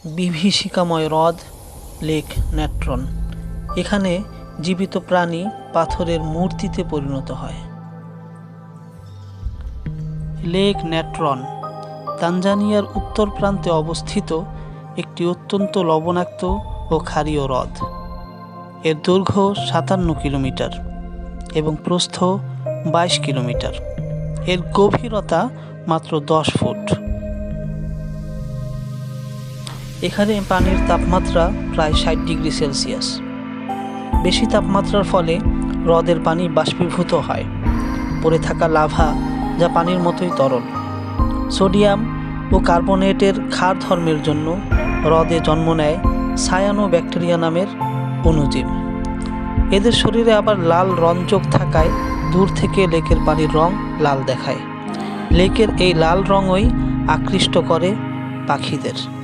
বিভীষিকাময় হ্রদ lake Natron. এখানে জীবিত প্রাণী পাথরের মূর্তিতে পরিণত হয়। লেক ন্যাট্রন তানজানিয়ার উত্তর প্রান্তে অবস্থিত একটি অত্যন্ত লবণাক্ত ও ক্ষারীয় হ্রদ। এর দৈর্ঘ্য 57 কিলোমিটার এবং প্রস্থ 22 কিলোমিটার। এর গভীরতা মাত্র 10 ফুট। এখানে পানির তাপমাত্রা প্রায় 60 ডিগ্রি সেলসিয়াস। বেশি তাপমাত্রার ফলে হ্রদের পানি বাষ্পীভূত হয়, পড়ে থাকা লাভা যা পানির মতোই তরল। সোডিয়াম ও কার্বনেটের ক্ষার ধর্মের জন্য হ্রদে জন্ম নেয় সায়ানোব্যাকটেরিয়া নামের অণুজীব। এদের শরীরে আবার লাল রঞ্জক থাকায় দূর থেকে লেকের পানির রং লাল দেখায়। লেকের এই লাল রঙই আকৃষ্ট করে পাখিদের।